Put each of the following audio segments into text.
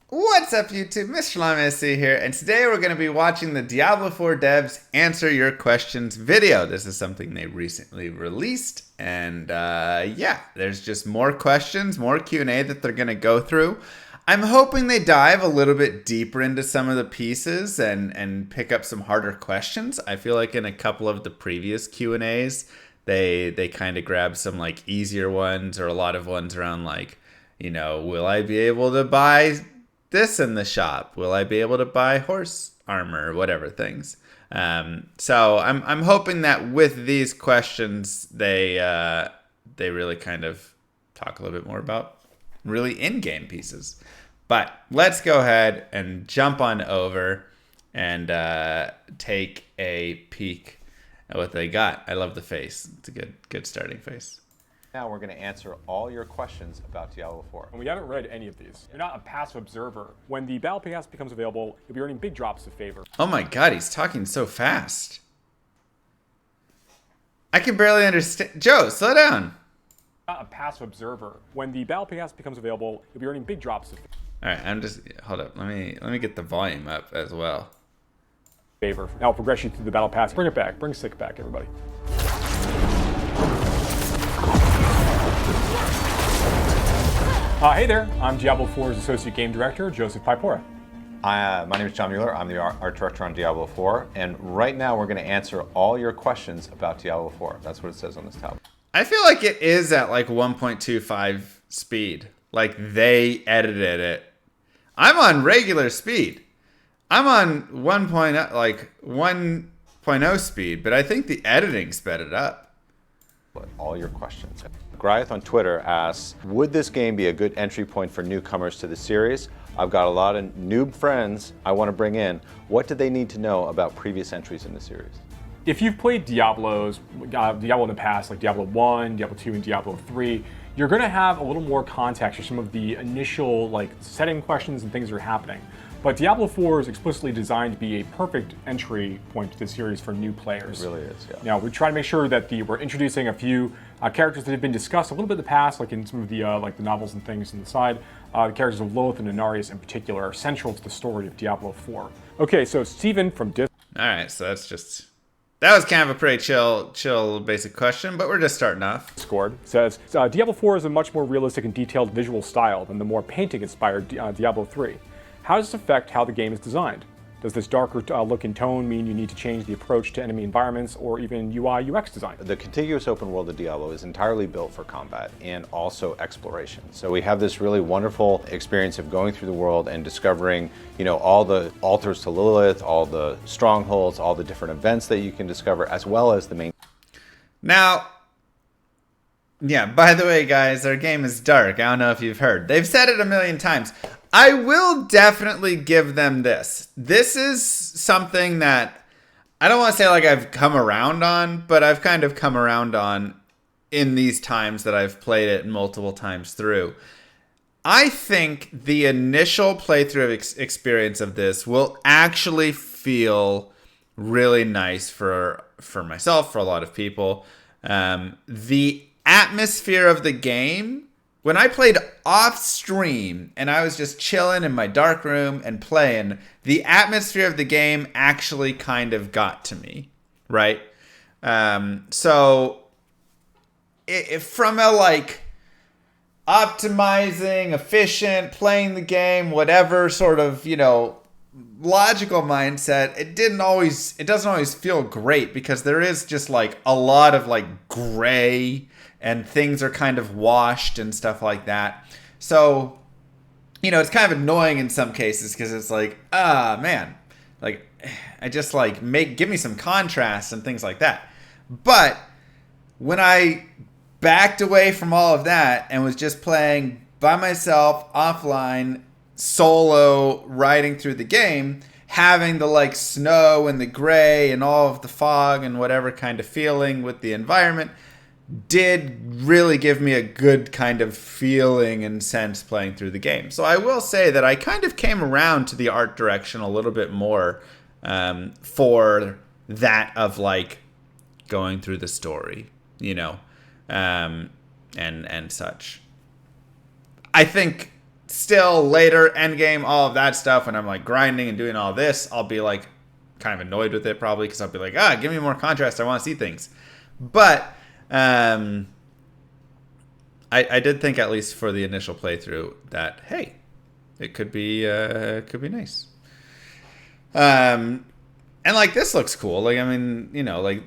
What's up, YouTube? Mr. LaMSC here, and today we're going to be watching the Diablo 4 devs answer your questions video. This is something they recently released, and yeah, there's just more questions, more Q&A that they're going to go through. I'm hoping they dive a little bit deeper into some of the pieces and pick up some harder questions. I feel like in a couple of the previous Q&As, they kind of grab some like easier ones or a lot of ones around like, you know, will I be able to buy this in the shop? Will I be able to buy horse armor? Whatever things. So I'm hoping that with these questions, they really kind of talk a little bit more about really in-game pieces. But let's go ahead and jump on over and take a peek at what they got. I love the face. It's a good starting face. Now we're going to answer all your questions about Diablo 4. And we haven't read any of these. You're not a passive observer. When the Battle Pass becomes available, you'll be earning big drops of favor. Oh my god, he's talking so fast. I can barely understand. Joe, slow down. You're not a passive observer. When the Battle Pass becomes available, you'll be earning big drops of Alright, hold up. Let me get the volume up as well. favor. Now I'll progress you through the Battle Pass. Bring it back. Bring Sick back, everybody. Hey there, I'm Diablo 4's Associate Game Director, Joseph Pipora. My name is John Mueller. I'm the art director on Diablo 4. And right now we're going to answer all your questions about Diablo 4. That's what it says on this tablet. I feel like it is at like 1.25 speed. Like they edited it. I'm on regular speed. I'm on 1.0 speed, but I think the editing sped it up. All your questions. Goliath on Twitter asks, would this game be a good entry point for newcomers to the series? I've got a lot of noob friends I want to bring in. What do they need to know about previous entries in the series? If you've played Diablo in the past, like Diablo 1, Diablo 2, and Diablo 3, you're going to have a little more context for some of the initial like setting questions and things that are happening. But Diablo 4 is explicitly designed to be a perfect entry point to the series for new players. It really is, yeah. Now, we try to make sure that we're introducing a few characters that have been discussed a little bit in the past, like in some of the like the novels and things on the side. The characters of Lilith and Inarius in particular are central to the story of Diablo 4. Okay, so Steven from All right, so that was kind of a pretty chill basic question, but we're just starting off. Discord says, Diablo 4 is a much more realistic and detailed visual style than the more painting-inspired Diablo 3. How does this affect how the game is designed? Does this darker look and tone mean you need to change the approach to enemy environments or even UI UX design? The contiguous open world of Diablo is entirely built for combat and also exploration. So we have this really wonderful experience of going through the world and discovering, you know, all the altars to Lilith, all the strongholds, all the different events that you can discover, as well as the main. Now, yeah, by the way, guys, our game is dark. I don't know if you've heard. They've said it a million times. I will definitely give them this. This is something that I don't want to say like I've come around on, but I've kind of come around on in these times that I've played it multiple times through. I think the initial playthrough experience of this will actually feel really nice for myself, for a lot of people. The atmosphere of the game, when I played off stream and I was just chilling in my dark room and playing, the atmosphere of the game actually kind of got to me, right? So from a like optimizing, efficient, playing the game, whatever sort of, you know, logical mindset, it doesn't always feel great because there is just like a lot of like gray and things are kind of washed and stuff like that. So, you know, it's kind of annoying in some cases because it's like, man, like I just like give me some contrast and things like that. But when I backed away from all of that and was just playing by myself offline, solo, riding through the game, having the like snow and the gray and all of the fog and whatever kind of feeling with the environment did really give me a good kind of feeling and sense playing through the game. So I will say that I kind of came around to the art direction a little bit more for that of like going through the story, you know, and such. I think still later, end game, all of that stuff, when I'm like grinding and doing all this, I'll be like kind of annoyed with it probably, because I'll be like, give me more contrast. I want to see things. But I did think, at least for the initial playthrough, that hey, it could be nice. And like, this looks cool. Like, I mean, you know, like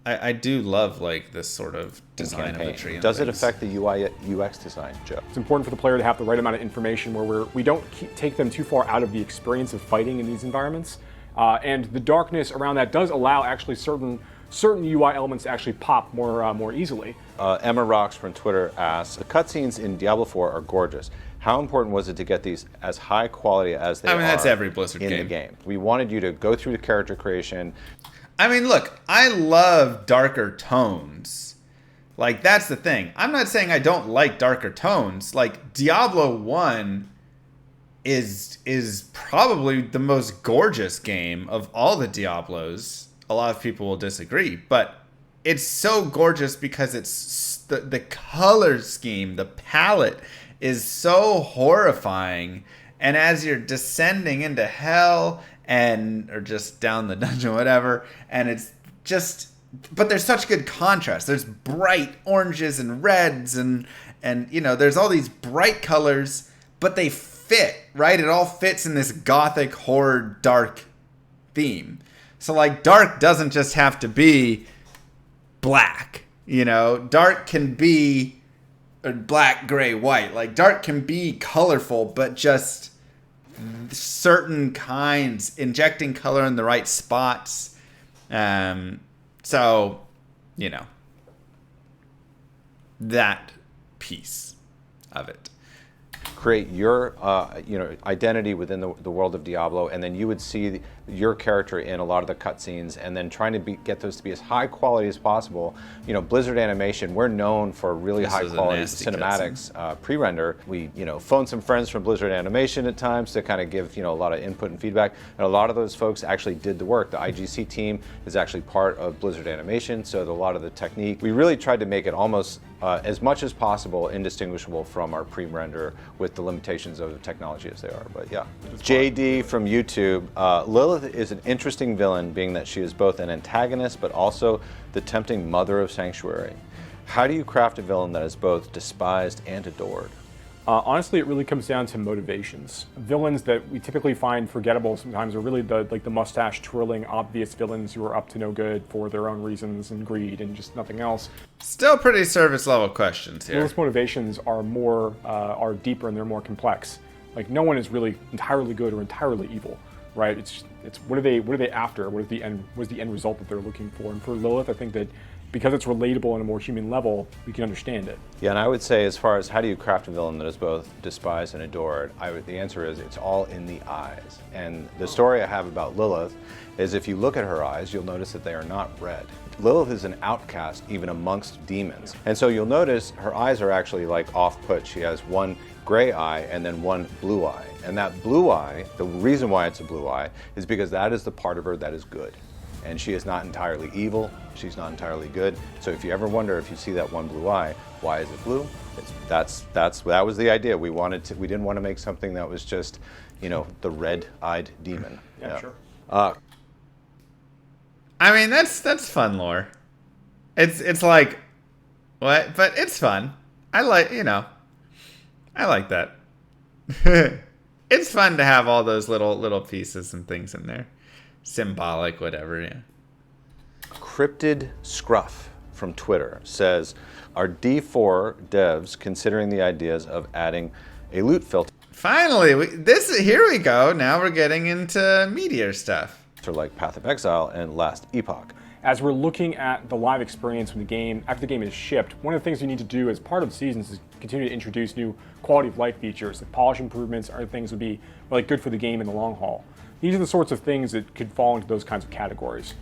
I do love like this sort of design of the tree. And Does it things. affect the UI UX design, Joe? It's important for the player to have the right amount of information where we don't take them too far out of the experience of fighting in these environments. And the darkness around that does allow actually certain UI elements to actually pop more easily. Emma Rocks from Twitter asks, the cutscenes in Diablo 4 are gorgeous. How important was it to get these as high quality as they are? I mean, that's every Blizzard in game. the game. We wanted you to go through the character creation. I mean, look, I love darker tones. Like, that's the thing. I'm not saying I don't like darker tones. Like, Diablo 1 is probably the most gorgeous game of all the Diablos. A lot of people will disagree, but it's so gorgeous because it's the color scheme, the palette is so horrifying. And as you're descending into hell or just down the dungeon, whatever, and it's just, but there's such good contrast. There's bright oranges and reds and you know, there's all these bright colors, but they fit, right? It all fits in this gothic horror dark theme. So like, dark doesn't just have to be black, you know? Dark can be black, gray, white. Like, dark can be colorful, but just certain kinds, injecting color in the right spots. So, you know, that piece of it. Create your identity within the world of Diablo, and then you would see your character in a lot of the cutscenes, and then trying to get those to be as high quality as possible. You know, Blizzard Animation, we're known for really high quality cinematics pre-render. We phoned some friends from Blizzard Animation at times to kind of give a lot of input and feedback, and a lot of those folks actually did the work. The IGC team is actually part of Blizzard Animation, so a lot of the technique, we really tried to make it almost as much as possible indistinguishable from our pre-render, with the limitations of the technology as they are. But yeah. JD from YouTube, Lilith is an interesting villain, being that she is both an antagonist but also the tempting mother of Sanctuary. How do you craft a villain that is both despised and adored? Honestly, it really comes down to motivations. Villains that we typically find forgettable sometimes are really the mustache twirling, obvious villains who are up to no good for their own reasons and greed and just nothing else. Still pretty service level questions here. Those motivations are deeper and they're more complex. Like, no one is really entirely good or entirely evil, right? It's what are they after? What is the end result that they're looking for? And for Lilith, I think that because it's relatable on a more human level, we can understand it. Yeah, and I would say, as far as how do you craft a villain that is both despised and adored, the answer is it's all in the eyes. And the story I have about Lilith is, if you look at her eyes, you'll notice that they are not red. Lilith is an outcast even amongst demons. And so you'll notice her eyes are actually like off-put. She has one gray eye and then one blue eye. And that blue eye, the reason why it's a blue eye, is because that is the part of her that is good. And she is not entirely evil, she's not entirely good. So if you ever wonder, if you see that one blue eye, why is it blue? That was the idea. We didn't want to make something that was just, the red-eyed demon. Yeah. Sure. I mean, that's fun lore. It's like, what? But it's fun. I like that. It's fun to have all those little pieces and things in there. Symbolic, whatever, yeah. Cryptid Scruff from Twitter says, are D4 devs considering the ideas of adding a loot filter? Finally, here we go. Now we're getting into meteor stuff. Like Path of Exile and Last Epoch. As we're looking at the live experience when after the game is shipped, one of the things we need to do as part of the seasons is continue to introduce new quality of life features. Like polish improvements are things that would be like good for the game in the long haul. These are the sorts of things that could fall into those kinds of categories.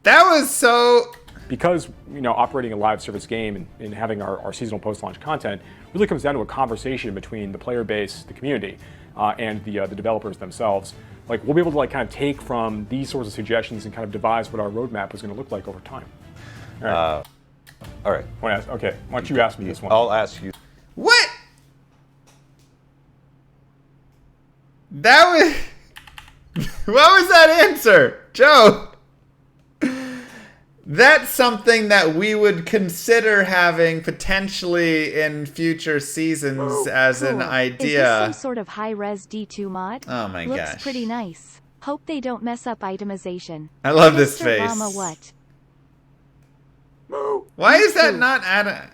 That was so... Because, operating a live service game and having our seasonal post-launch content really comes down to a conversation between the player base, the community, and the developers themselves. Like, we'll be able to kind of take from these sorts of suggestions and kind of devise what our roadmap is going to look like over time. All right. All right. Okay, why don't you ask me this one? I'll ask you. What? That was. What was that answer, Joe? That's something that we would consider having potentially in future seasons as an idea. Is this some sort of high-res D2 mod? Oh my Looks gosh. pretty nice. Hope they don't mess up itemization. I love this Mr. face. Llama what? Why is that not added?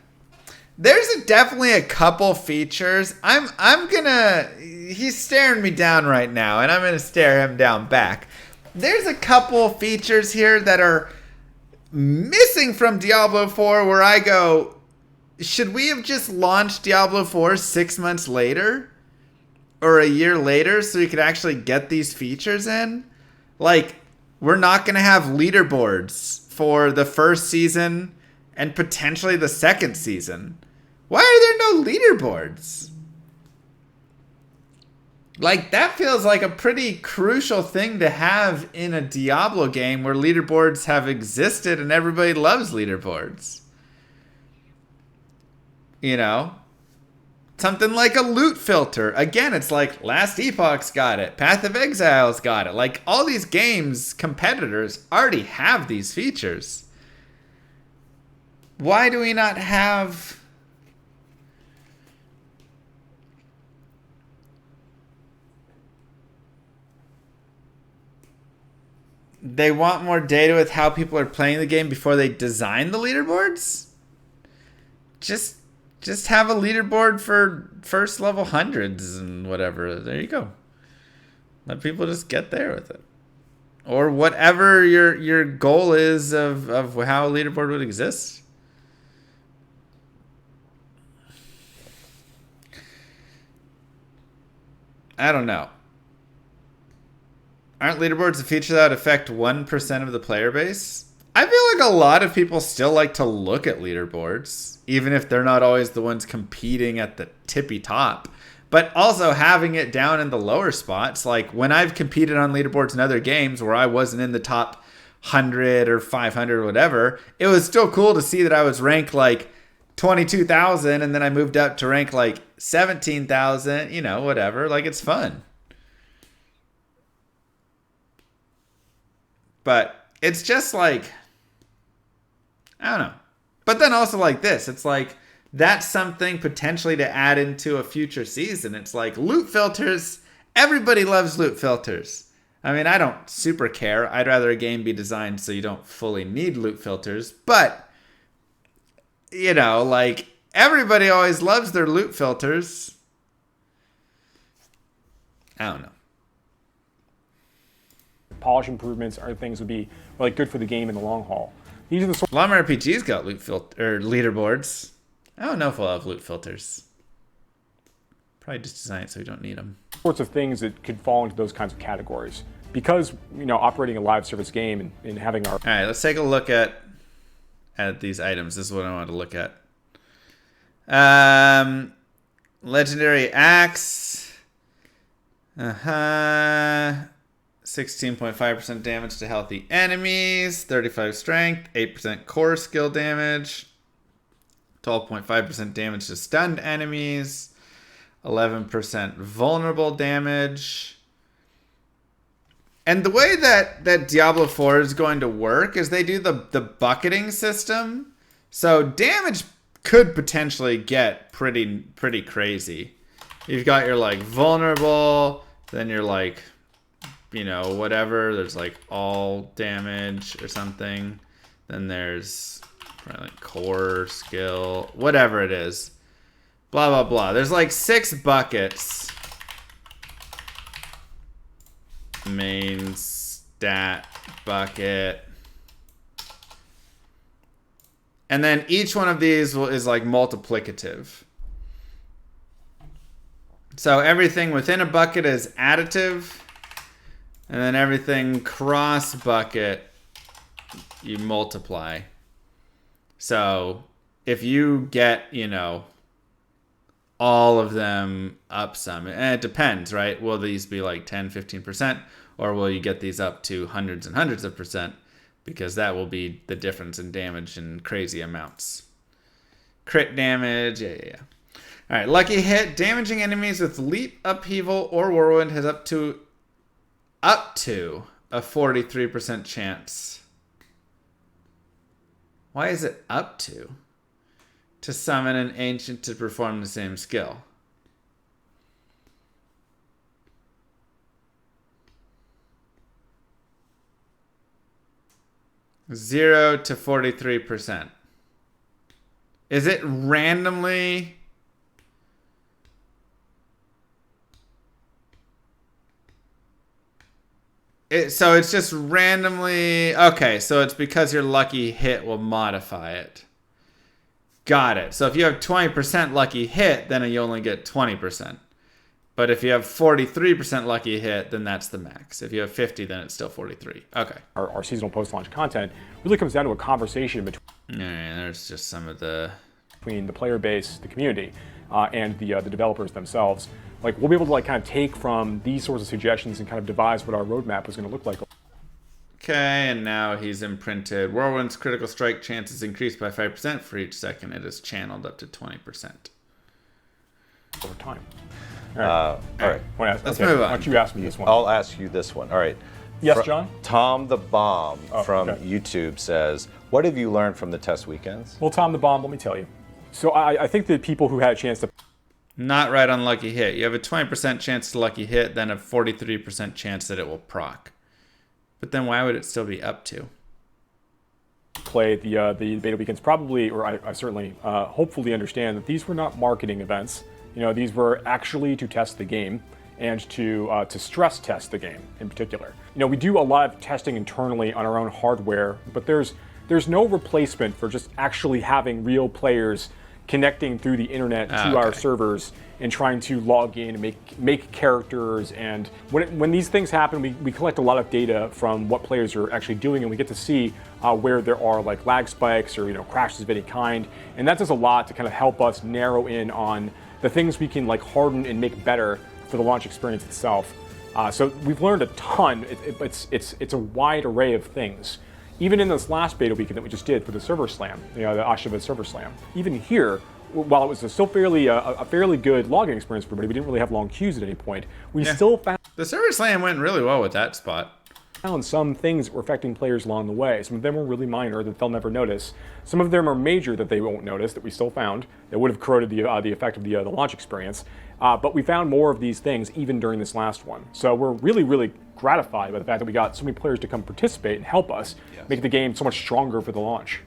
There's definitely a couple features. I'm gonna. He's staring me down right now, and I'm gonna stare him down back. There's a couple features here that are missing from Diablo 4 where I go, should we have just launched Diablo 4 6 months later? Or a year later so we could actually get these features in? Like, we're not going to have leaderboards for the first season and potentially the second season. Why are there no leaderboards? Like, that feels like a pretty crucial thing to have in a Diablo game where leaderboards have existed and everybody loves leaderboards. You know? Something like a loot filter. Again, it's like Last Epoch's got it. Path of Exile's got it. Like, all these games, competitors, already have these features. Why do we not have... They want more data with how people are playing the game before they design the leaderboards? Just have a leaderboard for first level hundreds and whatever. There you go. Let people just get there with it. Or whatever your goal is of how a leaderboard would exist. I don't know. Aren't leaderboards a feature that would affect 1% of the player base? I feel like a lot of people still like to look at leaderboards, even if they're not always the ones competing at the tippy top. But also having it down in the lower spots, like when I've competed on leaderboards in other games where I wasn't in the top 100 or 500 or whatever, it was still cool to see that I was ranked like 22,000 and then I moved up to rank like 17,000, you know, whatever. Like, it's fun. But it's just like, I don't know. But then also like this, it's like, that's something potentially to add into a future season. It's like loot filters. Everybody loves loot filters. I mean, I don't super care. I'd rather a game be designed so you don't fully need loot filters. But, you know, like, everybody always loves their loot filters. I don't know. Polish improvements are things would be like good for the game in the long haul. These are the sort Llama RPG's got loot filter or leaderboards. I don't know if we'll have loot filters. Probably just design it so we don't need them. sorts of things that could fall into those kinds of categories. Because, you know, operating a live service game and having our... All right, let's take a look at these items. This is what I wanted to look at. Legendary Axe. 16.5% damage to healthy enemies. 35 strength. 8% core skill damage. 12.5% damage to stunned enemies. 11% vulnerable damage. And the way that Diablo 4 is going to work is they do the bucketing system. So damage could potentially get pretty crazy. You've got your like vulnerable, then you're like, you know, whatever. There's like all damage or something. Then there's probably like core skill, whatever it is. Blah, blah, blah. There's like 6 buckets. Main stat bucket. And then each one of these is like multiplicative. So everything within a bucket is additive. And then everything cross bucket, you multiply. So if you get, you know, all of them up some, and it depends, right? Will these be like 10, 15%, or will you get these up to hundreds and hundreds of percent? because that will be the difference in damage in crazy amounts. Crit damage, yeah. All right, lucky hit. Damaging enemies with leap, upheaval, or whirlwind has up to a 43% chance. Why is it up to? To summon an ancient to perform the same skill. Zero to 43%. Is it randomly? So it's just randomly. Okay, so it's because your lucky hit will modify it. Got it. So if you have 20% lucky hit, then you only get 20%. But if you have 43% lucky hit, then that's the max. If you have 50, then it's still 43. Okay. Our seasonal post-launch content really comes down to a conversation All right, there's just some of between the player base, the community, and the developers themselves. Like, we'll be able to like kind of take from these sorts of suggestions and kind of devise what our roadmap is going to look like. Okay, and now he's imprinted. Whirlwind's critical strike chances increased by 5% for each second. It is channeled up to 20%. Over time. All right. Let's move on. Why don't you ask me this one? I'll ask you this one. All right. Yes, John? Tom the Bomb from okay. YouTube says, what have you learned from the test weekends? Well, Tom the Bomb, let me tell you. So I think that people who had a chance to... Not right on lucky hit. You have a 20% chance to lucky hit, then a 43% chance that it will proc. But then why would it still be up to? play the beta weekends probably, or I certainly hopefully understand that these were not marketing events. You know, these were actually to test the game and to stress test the game in particular. You know, we do a lot of testing internally on our own hardware, but there's no replacement for just actually having real players connecting through the internet to our servers and trying to log in and make characters. And when these things happen, we collect a lot of data from what players are actually doing, and we get to see where there are like lag spikes or crashes of any kind. And that does a lot to kind of help us narrow in on the things we can like harden and make better for the launch experience itself. So we've learned a ton. It's a wide array of things. Even in this last beta weekend that we just did for the server slam, the Asheva server slam, even here, while it was still a fairly good logging experience for everybody, we didn't really have long queues at any point. We still found the server slam went really well with that spot. Some things that were affecting players along the way. Some of them were really minor that they'll never notice. Some of them are major that they won't notice that we still found that would have corroded the effect of the launch experience. But we found more of these things even during this last one. So we're really, really gratified by the fact that we got so many players to come participate and help us make the game so much stronger for the launch.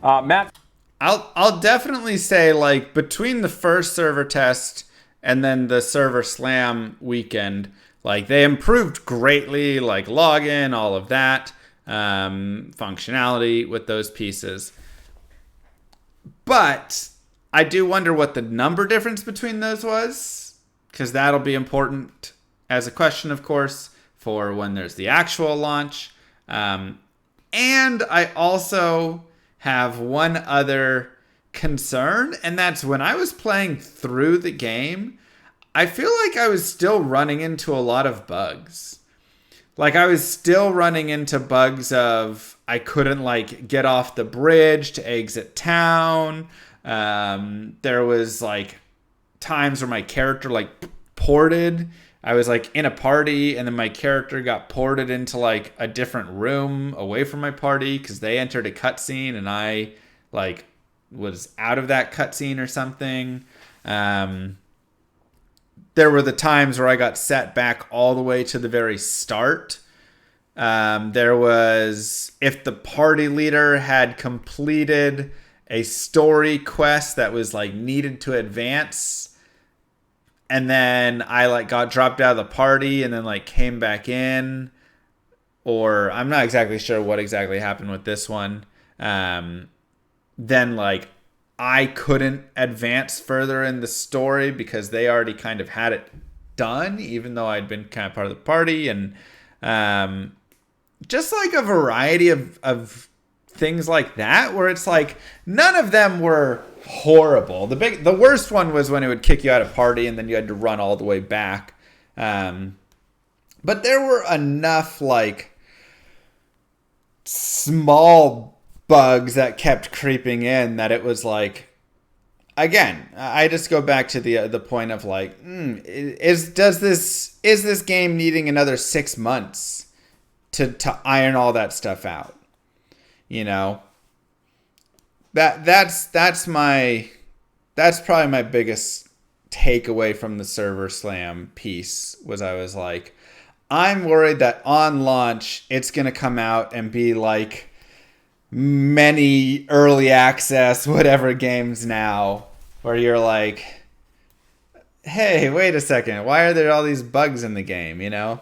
Matt? I'll definitely say, like, between the first server test and then the server slam weekend, like, they improved greatly, like login, all of that, functionality with those pieces. But I do wonder what the number difference between those was, because that'll be important as a question, of course, for when there's the actual launch. And I also have one other concern, and that's when I was playing through the game, I feel like I was still running into a lot of bugs. Like, I was still running into bugs of I couldn't, like, get off the bridge to exit town. There was, like, times where my character, like, ported. I was, like, in a party, and then my character got ported into, like, a different room away from my party because they entered a cutscene, and I, like, was out of that cutscene or something. There were the times where I got set back all the way to the very start. There was, if the party leader had completed a story quest that was like needed to advance, and then I like got dropped out of the party and then like came back in, or I'm not exactly sure what exactly happened with this one. Then like I couldn't advance further in the story because they already kind of had it done, even though I'd been kind of part of the party. And just like a variety of things like that, where it's like none of them were horrible. The worst one was when it would kick you out of party and then you had to run all the way back. But there were enough like small bugs that kept creeping in that it was like, again, I just go back to the point of like, is this game needing another 6 months to iron all that stuff out? You know, that's probably my biggest takeaway from the server slam piece was I was like, I'm worried that on launch it's gonna come out and be like many early access whatever games now, where you're like, hey, wait a second, why are there all these bugs in the game, you know?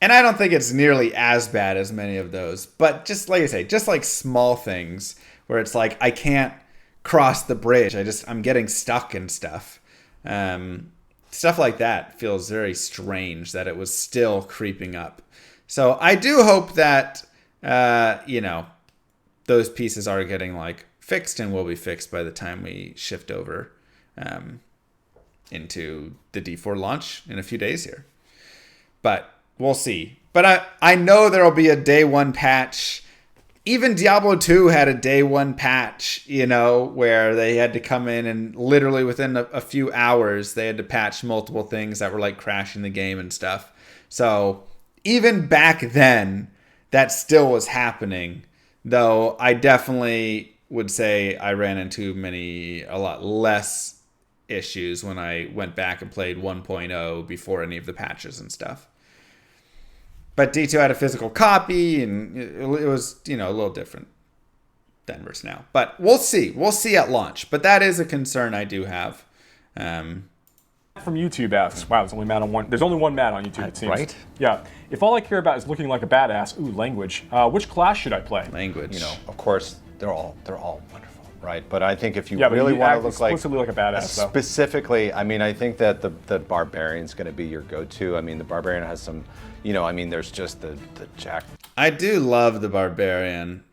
And I don't think it's nearly as bad as many of those, but just like I say, just like small things where it's like I can't cross the bridge, I'm getting stuck and stuff. Stuff like that feels very strange that it was still creeping up. So I do hope that those pieces are getting like fixed and will be fixed by the time we shift over into the D4 launch in a few days here. But we'll see. But I know there will be a day one patch. Even Diablo 2 had a day one patch, where they had to come in and literally within a few hours, they had to patch multiple things that were like crashing the game and stuff. So even back then, that still was happening. Though I definitely would say I ran into a lot less issues when I went back and played 1.0 before any of the patches and stuff. But D2 had a physical copy, and it was, a little different then versus now. But we'll see. We'll see at launch. But that is a concern I do have. From YouTube asks, wow, there's only one Matt on YouTube, it seems. Right? Yeah. If all I care about is looking like a badass, language, which class should I play? Language. Of course, they're all wonderful, right? But I think if you really want to look explicitly like a badass, specifically, I think that the Barbarian's going to be your go-to. The Barbarian has some, there's just the jack. I do love the Barbarian.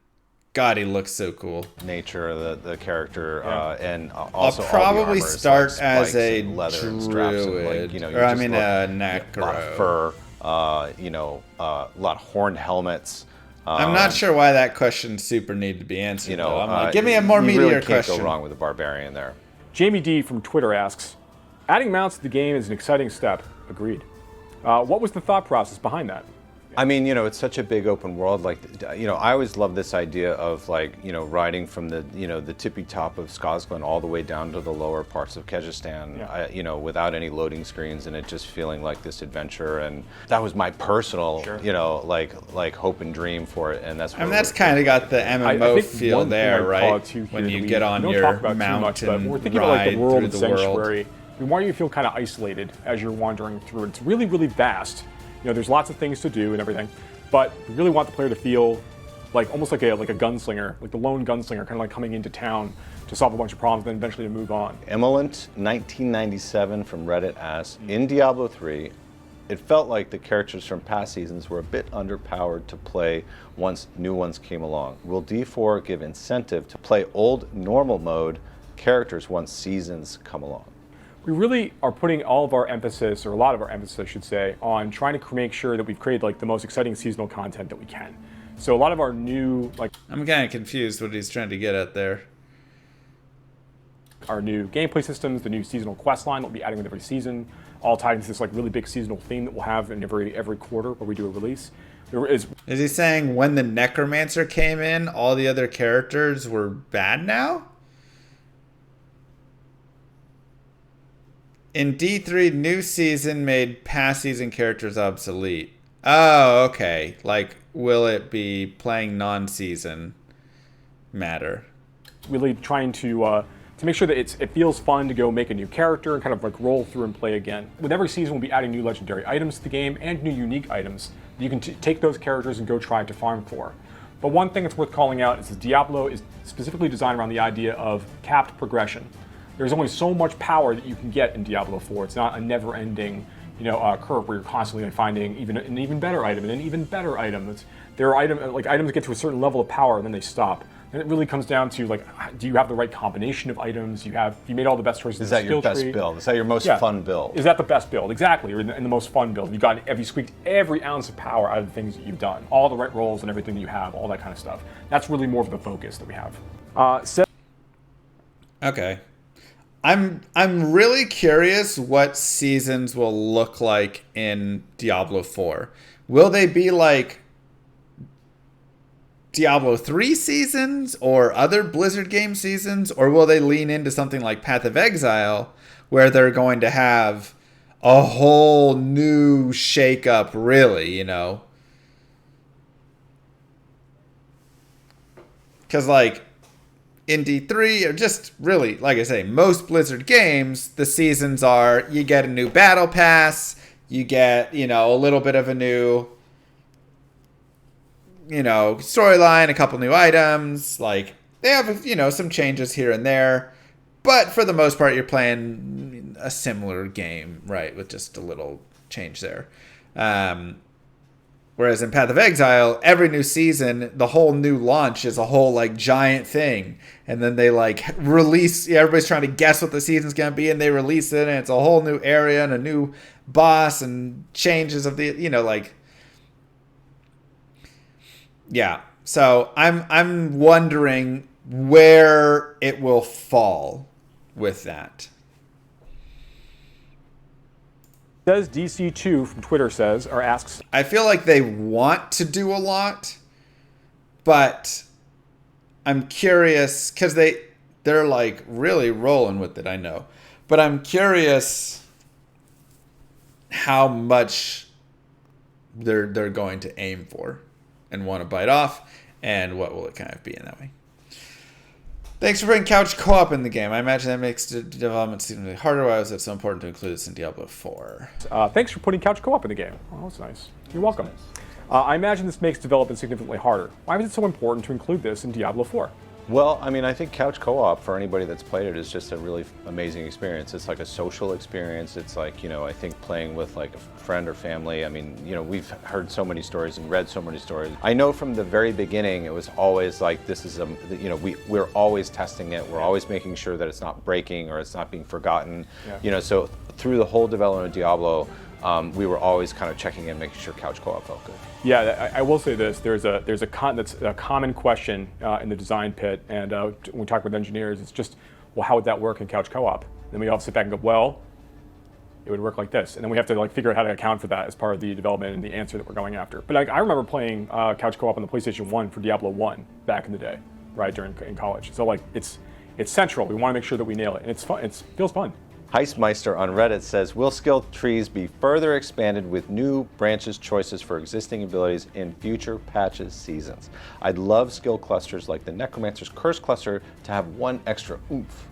God, he looks so cool. Nature of the character, and also I'll probably all the start like as a leather and straps and druid, a necro. A lot of fur, a lot of horned helmets. I'm not sure why that question super needed to be answered. I'm like, give me a more meatier really can't question. Go wrong with the Barbarian there. Jamie D from Twitter asks, adding mounts to the game is an exciting step. Agreed. What was the thought process behind that? It's such a big open world. I always love this idea of riding from the tippy top of Skazglan all the way down to the lower parts of Kyrgyzstan, without any loading screens, and it just feeling like this adventure. And that was my personal, hope and dream for it. And that's kind of got the MMO feel there, right? When you get on your mount and we're thinking ride about the world through the sanctuary. Why do you feel kind of isolated as you're wandering through it? It's really, really vast. There's lots of things to do and everything, but we really want the player to feel like almost like a gunslinger, like the lone gunslinger, kind of like coming into town to solve a bunch of problems, then eventually to move on. Emolent 1997 from Reddit asks, in Diablo 3, it felt like the characters from past seasons were a bit underpowered to play once new ones came along. Will D4 give incentive to play old normal mode characters once seasons come along? We really are putting all of our emphasis, or a lot of our emphasis, I should say, on trying to make sure that we've created the most exciting seasonal content that we can. So a lot of our new, I'm kind of confused what he's trying to get at there. Our new gameplay systems, the new seasonal quest line that we'll be adding with every season, all tied into this really big seasonal theme that we'll have in every quarter where we do a release. Is he saying when the Necromancer came in, all the other characters were bad now? In D3, new season made past season characters obsolete. Oh, okay. Will it be playing non-season matter? Really trying to make sure that it feels fun to go make a new character and kind of roll through and play again. With every season, we'll be adding new legendary items to the game and new unique items. You can take those characters and go try to farm for. But one thing that's worth calling out is that Diablo is specifically designed around the idea of capped progression. There's only so much power that you can get in Diablo 4. It's not a never-ending, curve where you're constantly finding an even better item and an even better item. There are items that get to a certain level of power and then they stop. And it really comes down to like, do you have the right combination of items? You made all the best choices. Is that your best build? Is that your most fun build? Is that the best build? Exactly, or in the most fun build. Have you squeaked every ounce of power out of the things that you've done, all the right rolls and everything that you have, all that kind of stuff. That's really more of the focus that we have. Okay. I'm really curious what seasons will look like in Diablo 4. Will they be like Diablo 3 seasons or other Blizzard game seasons, or will they lean into something like Path of Exile where they're going to have a whole new shakeup, really, Because like in D3, or just really, like I say, most Blizzard games, the seasons are you get a new battle pass, you get, a little bit of a new storyline, a couple new items. Like they have, some changes here and there, but for the most part, you're playing a similar game, right? With just a little change there. Whereas in Path of Exile, every new season, the whole new launch is a whole like giant thing, and then they like release. Everybody's trying to guess what the season's gonna be, and they release it, and it's a whole new area and a new boss and changes of the, Yeah. So I'm wondering where it will fall with that. Says DC2 from Twitter asks. I feel like they want to do a lot, but I'm curious because they're like really rolling with it. I know, but I'm curious how much they're going to aim for and want to bite off, and what will it kind of be in that way. Thanks for bringing couch co-op in the game. I imagine that makes the development significantly harder. Why was it so important to include this in Diablo 4? Thanks for putting couch co-op in the game. Oh, that's nice. You're welcome. I imagine this makes development significantly harder. Why was it so important to include this in Diablo 4? Well, I mean, I think couch co-op, for anybody that's played it, is just a really amazing experience. It's like a social experience. It's like, I think playing with like a friend or family. I mean, we've heard so many stories and read so many stories. I know from the very beginning, it was always like, this is we're always testing it. We're always making sure that it's not breaking or it's not being forgotten. Yeah. So through the whole development of Diablo, we were always kind of checking in, making sure couch co-op felt good. Yeah, I will say this: that's a common question in the design pit, and when we talk with engineers, it's just, well, how would that work in couch co-op? Then we all sit back and go, well, it would work like this, and then we have to like figure out how to account for that as part of the development and the answer that we're going after. But I remember playing couch co-op on the PlayStation 1 for Diablo 1 back in the day, right in college. So like it's central. We want to make sure that we nail it, and it's fun. It feels fun. Heistmeister on Reddit says, will skill trees be further expanded with new branches choices for existing abilities in future patches seasons? I'd love skill clusters like the Necromancer's Curse cluster to have one extra oomph.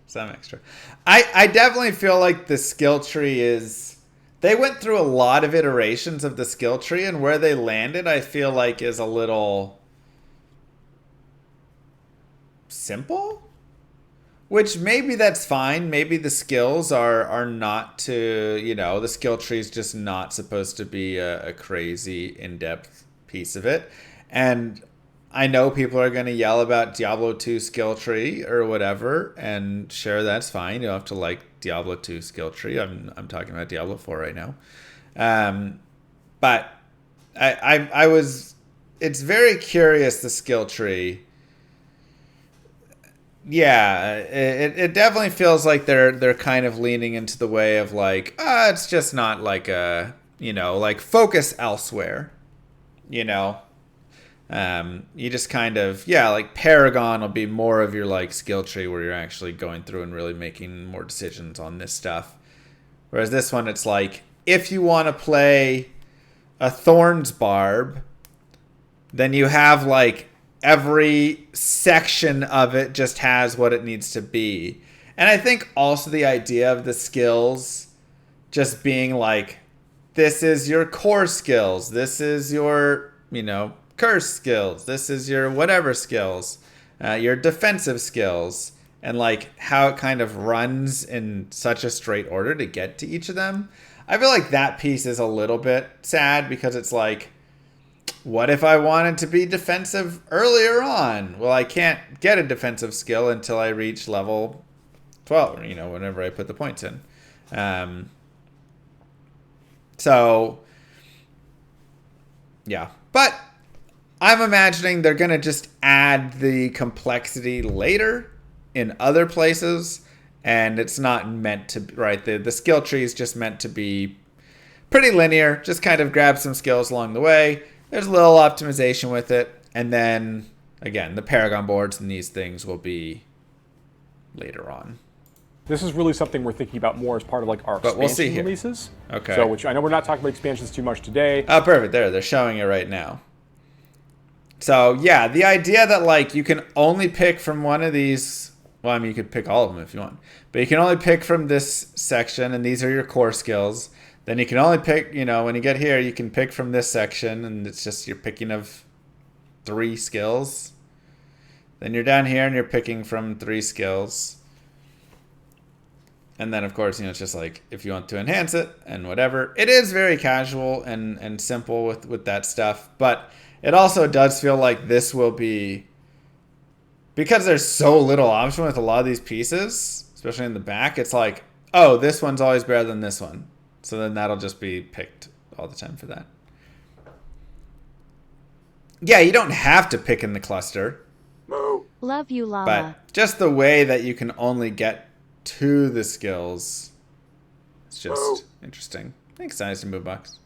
Some extra. I definitely feel like the skill tree they went through a lot of iterations of the skill tree, and where they landed, I feel like is a little simple. Which maybe that's fine. Maybe the skills are not to, the skill tree is just not supposed to be a crazy in-depth piece of it. And I know people are going to yell about Diablo 2 skill tree or whatever, and sure, that's fine. You don't have to like Diablo 2 skill tree. I'm talking about Diablo 4 right now. But it's very curious, the skill tree. Yeah, it definitely feels like they're kind of leaning into the way of like, it's just not like like focus elsewhere, you just kind of, like Paragon will be more of your like skill tree where you're actually going through and really making more decisions on this stuff. Whereas this one, it's like, if you want to play a Thorns Barb, then you have like every section of it just has what it needs to be. And I think also the idea of the skills just being like, this is your core skills, this is your, curse skills, this is your whatever skills, your defensive skills, and like how it kind of runs in such a straight order to get to each of them. I feel like that piece is a little bit sad because it's like, what if I wanted to be defensive earlier on? Well, I can't get a defensive skill until I reach level 12, whenever I put the points in. So, yeah. But I'm imagining they're going to just add the complexity later in other places. And it's not meant to, right? The skill tree is just meant to be pretty linear. Just kind of grab some skills along the way. There's a little optimization with it. And then, again, the Paragon boards and these things will be later on. This is really something we're thinking about more as part of like our But expansion we'll see here. releases. Okay. So, which I know we're not talking about expansions too much today. Oh, perfect. They're showing it right now. So, yeah, the idea that, like, you can only pick from one of these... Well, I mean, you could pick all of them if you want. But you can only pick from this section, and these are your core skills. Then you can only pick, when you get here, you can pick from this section, and it's just you're picking of 3 skills. Then you're down here, and you're picking from 3 skills. And then, of course, it's just like, if you want to enhance it and whatever. It is very casual and simple with that stuff. But it also does feel like this will be... Because there's so little option with a lot of these pieces, especially in the back, it's like, oh, this one's always better than this one. So then that'll just be picked all the time for that. Yeah, you don't have to pick in the cluster. Love you, llama. But just the way that you can only get to the skills, it's just interesting. Thanks, Dynasty Move Box.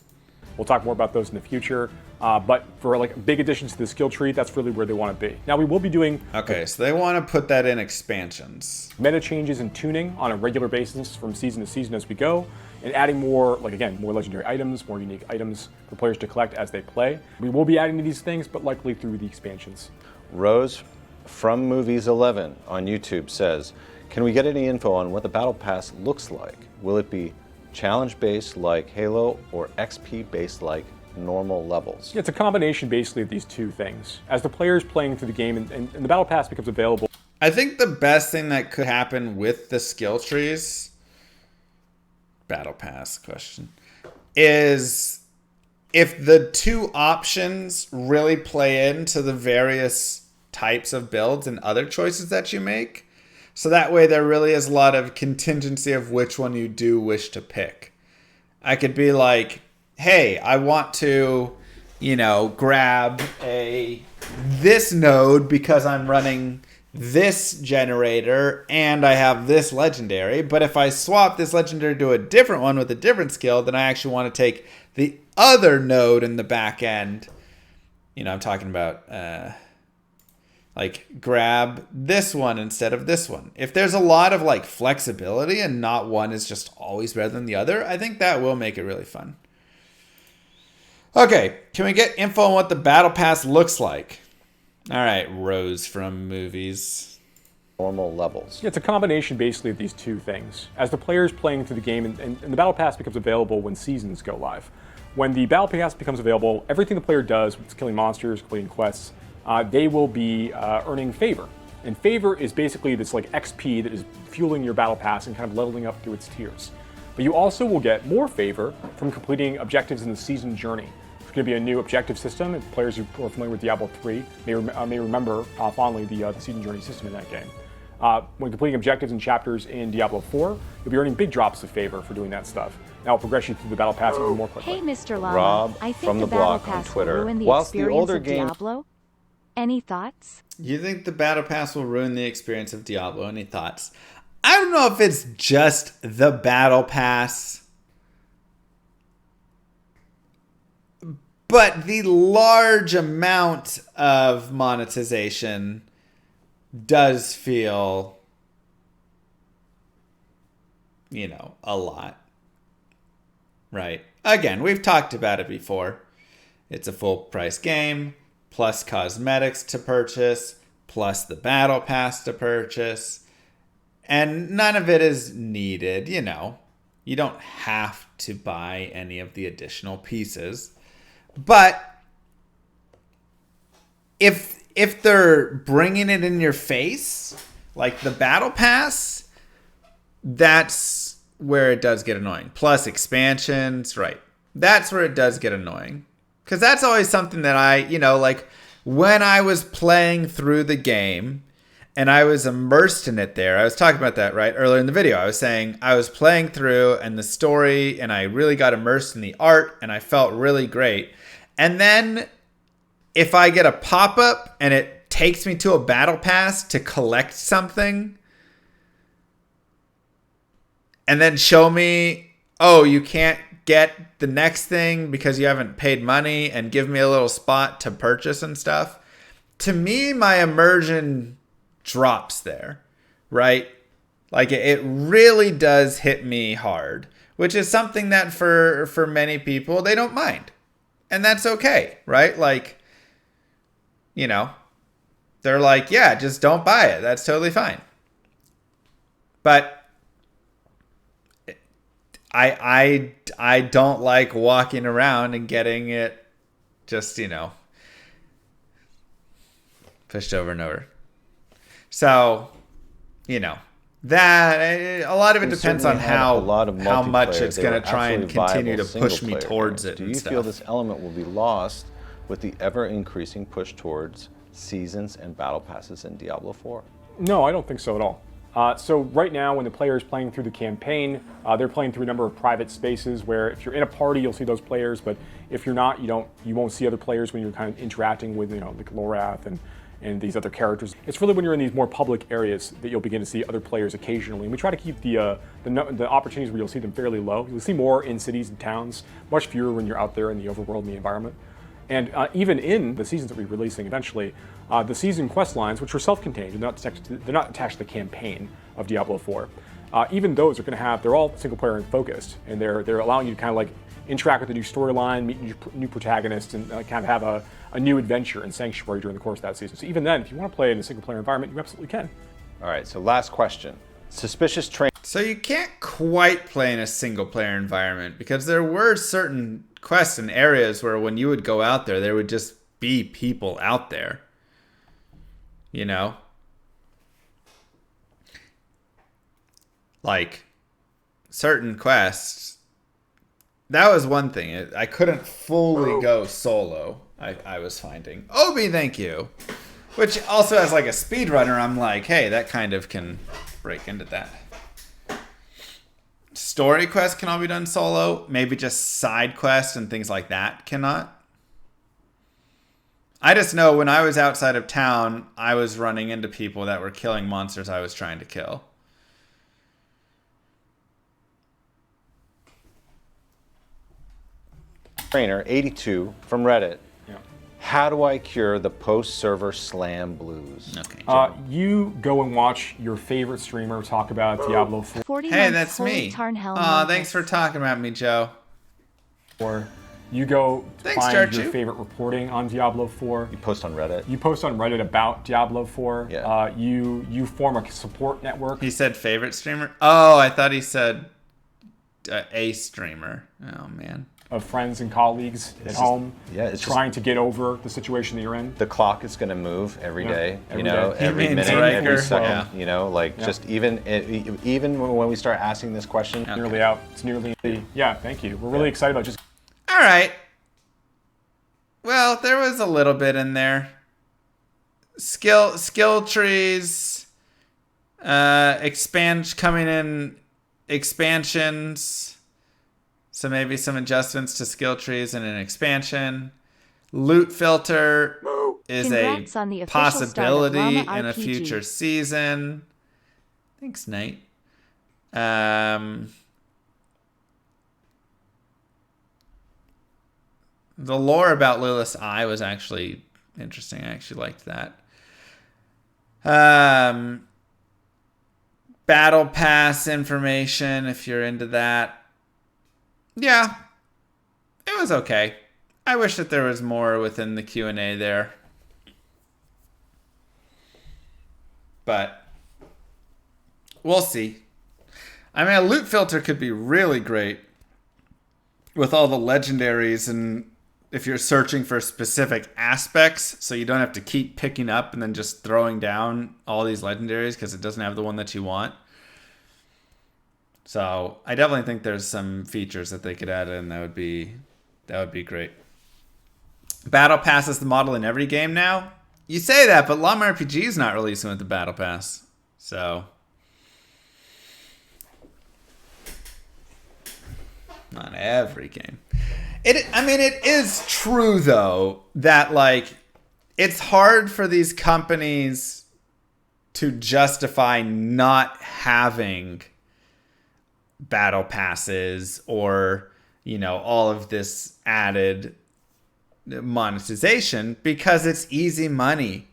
We'll talk more about those in the future. But for like big additions to the skill tree, that's really where they want to be. Now we will be doing So they want to put that in expansions. Meta changes and tuning on a regular basis from season to season as we go, and adding more, more legendary items, more unique items for players to collect as they play. We will be adding to these things, but likely through the expansions. Rose from Movies 11 on YouTube says, can we get any info on what the Battle Pass looks like? Will it be challenge-based like Halo or XP-based like normal levels? It's a combination basically of these two things. As the players playing through the game and the Battle Pass becomes available. I think the best thing that could happen with the skill trees, Battle Pass question, is if the 2 options really play into the various types of builds and other choices that you make. So that way there really is a lot of contingency of which one you do wish to pick. I could be like, hey, I want to, grab this node because I'm running this generator and I have this legendary. But if I swap this legendary to a different one with a different skill, then I actually want to take the other node in the back end. I'm talking about... grab this one instead of this one. If there's a lot of flexibility and not one is just always better than the other, I think that will make it really fun. Okay, can we get info on what the Battle Pass looks like? All right, Rose from Movies. Normal levels. It's a combination basically of these two things. As the players playing through the game and the Battle Pass becomes available when seasons go live. When the Battle Pass becomes available, everything the player does with killing monsters, completing quests, they will be earning favor. And favor is basically this XP that is fueling your battle pass and kind of leveling up through its tiers. But you also will get more favor from completing objectives in the season journey. It's going to be a new objective system. If players who are familiar with Diablo 3 may remember fondly the season journey system in that game. When completing objectives and chapters in Diablo 4, you'll be earning big drops of favor for doing that stuff. Now I'll progress you through the battle pass even more quickly. Hey, Mr. Llama. Rob I think from the the Battle block on Pass Twitter. will ruin the Whilst the experience older of game- Diablo. Any thoughts? You think the Battle Pass will ruin the experience of Diablo? Any thoughts? I don't know if it's just the Battle Pass, but the large amount of monetization does feel, a lot. Right? Again, we've talked about it before. It's a full price game, plus cosmetics to purchase, plus the Battle Pass to purchase. And none of it is needed, You don't have to buy any of the additional pieces. But if they're bringing it in your face, like the Battle Pass, that's where it does get annoying. Plus expansions, right. That's where it does get annoying. Because that's always something that I, like when I was playing through the game and I was immersed in it there. I was talking about that, right? Earlier in the video, I was saying I was playing through and the story and I really got immersed in the art and I felt really great. And then if I get a pop-up and it takes me to a battle pass to collect something and then show me, oh, you can't get the next thing because you haven't paid money, and give me a little spot to purchase and stuff. To me, my immersion drops there, right? Like it really does hit me hard, which is something that for many people, they don't mind. And that's okay, right? Like, they're like, yeah, just don't buy it. That's totally fine. But I don't like walking around and getting it just, pushed over and over. So, that a lot of it depends on how much it's going to try and continue to push me towards it. Do you feel this element will be lost with the ever-increasing push towards seasons and battle passes in Diablo 4? No, I don't think so at all. So right now, when the player is playing through the campaign, they're playing through a number of private spaces where if you're in a party, you'll see those players, but if you're not, you won't see other players when you're kind of interacting with, like Lorath and these other characters. It's really when you're in these more public areas that you'll begin to see other players occasionally. And we try to keep the opportunities where you'll see them fairly low. You'll see more in cities and towns, much fewer when you're out there in the overworld and the environment. And even in the seasons that we're releasing eventually, the season quest lines, which are self-contained, they're not attached to the campaign of Diablo 4. Even those are going to they're all single-player and focused, and they're allowing you to kind of like interact with the new storyline, meet new protagonists, and kind of have a new adventure in Sanctuary during the course of that season. So even then, if you want to play in a single-player environment, you absolutely can. All right, so last question. Suspicious train. So you can't quite play in a single-player environment because there were certain quests and areas where when you would go out there would just be people out there. Like certain quests. That was one thing. I couldn't fully go solo, I was finding. Obi, thank you. Which also as like a speedrunner, I'm like, hey, that kind of can break into that. Story quests can all be done solo. Maybe just side quests and things like that cannot. I just know when I was outside of town, I was running into people that were killing monsters I was trying to kill. Trainer 82 from Reddit. Yeah. How do I cure the post-server slam blues? Okay. You go and watch your favorite streamer talk about Diablo 4. 40 Hey, months that's Holy me. Tarnhelm Aw, Montes. thanks for talking about me, Joe. Or you go Thanks, find Jarchu. your favorite reporting on Diablo 4. You post on Reddit? You post on Reddit about Diablo 4. Yeah. You form a support network. He said favorite streamer? Oh, I thought he said a streamer. Oh, man. Of friends and colleagues at home, it's trying to get over the situation that you're in. The clock is going to move every day, every day. every He means minute, Riker. every second, Yeah. just even when we start asking this question. Okay. Nearly out. It's nearly. Yeah, thank you. We're really excited about just. All right. Well, there was a little bit in there. Skill trees, coming in expansions. So maybe some adjustments to skill trees and an expansion. Loot filter is Congrats on the a official start of possibility Llama in a RPG. future season. Thanks, Nate. The lore about Lilith's Eye was actually interesting. I actually liked that. Battle Pass information, if you're into that. Yeah, it was okay. I wish that there was more within the Q&A there. But we'll see. I mean, a loot filter could be really great with all the legendaries, and if you're searching for specific aspects, so you don't have to keep picking up and then just throwing down all these legendaries because it doesn't have the one that you want. So I definitely think there's some features that they could add in that would be great. Battle Pass is the model in every game now. You say that, but Llama RPG is not releasing with the Battle Pass. So, not every game. I mean, it is true, though, that, like, it's hard for these companies to justify not having battle passes or, you know, all of this added monetization because it's easy money.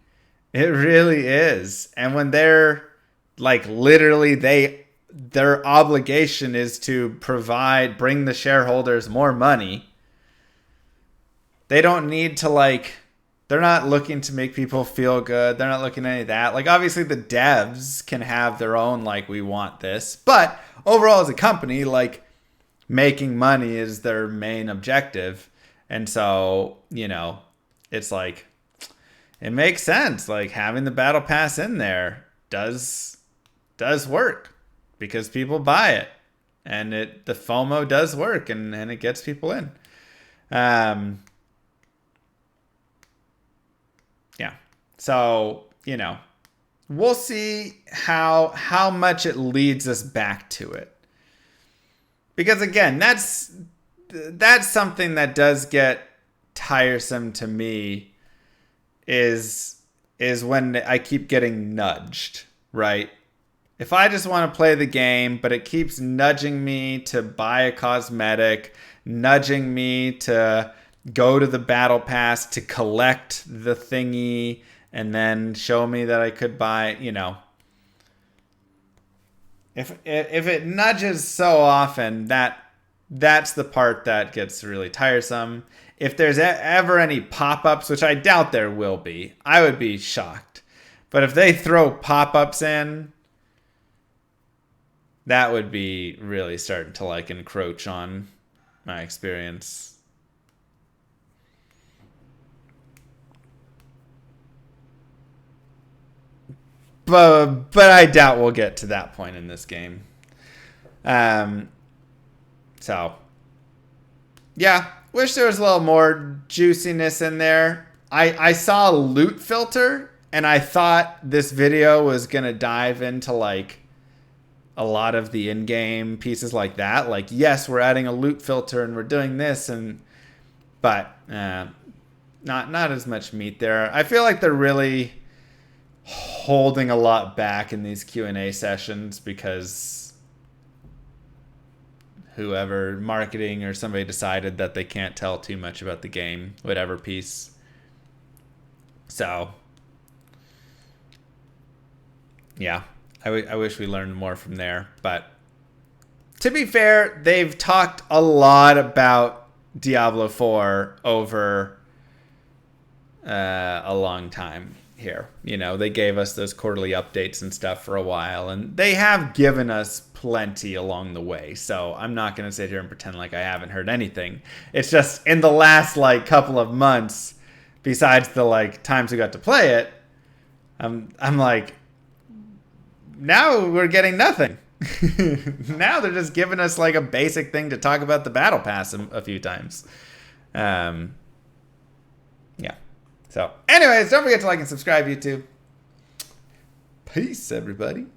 It really is. And when they're like literally their obligation is to bring the shareholders more money. They don't need to they're not looking to make people feel good. They're not looking at any of that. Like, obviously the devs can have their own, like, we want this, but overall as a company, like, making money is their main objective. And so, you know, it's like, it makes sense. Like, having the battle pass in there does work because people buy it, and the FOMO does work, and it gets people in. Yeah. So, you know, we'll see how much it leads us back to it. Because again, that's something that does get tiresome to me is when I keep getting nudged, right? If I just want to play the game, but it keeps nudging me to buy a cosmetic, nudging me to go to the battle pass to collect the thingy, and then show me that I could buy, you know. If it nudges so often, that's the part that gets really tiresome. If there's ever any pop-ups, which I doubt there will be, I would be shocked. But if they throw pop-ups in, that would be really starting to like encroach on my experience. But I doubt we'll get to that point in this game. So, yeah, wish there was a little more juiciness in there. I saw a loot filter, and I thought this video was going to dive into, like, a lot of the in-game pieces like that. Like, yes, we're adding a loot filter, and we're doing this, but not as much meat there. I feel like they're really holding a lot back in these Q&A sessions because whoever, marketing or somebody, decided that they can't tell too much about the game, whatever piece. So, yeah, I wish we learned more from there. But to be fair, they've talked a lot about Diablo 4 over a long time here. You know, they gave us those quarterly updates and stuff for a while, and they have given us plenty along the way. So I'm not going to sit here and pretend like I haven't heard anything. It's just in the last like couple of months, besides the like times we got to play it, I'm like, now we're getting nothing. Now they're just giving us like a basic thing to talk about the battle pass a few times. Yeah. So anyways, don't forget to like and subscribe, YouTube. Peace, everybody.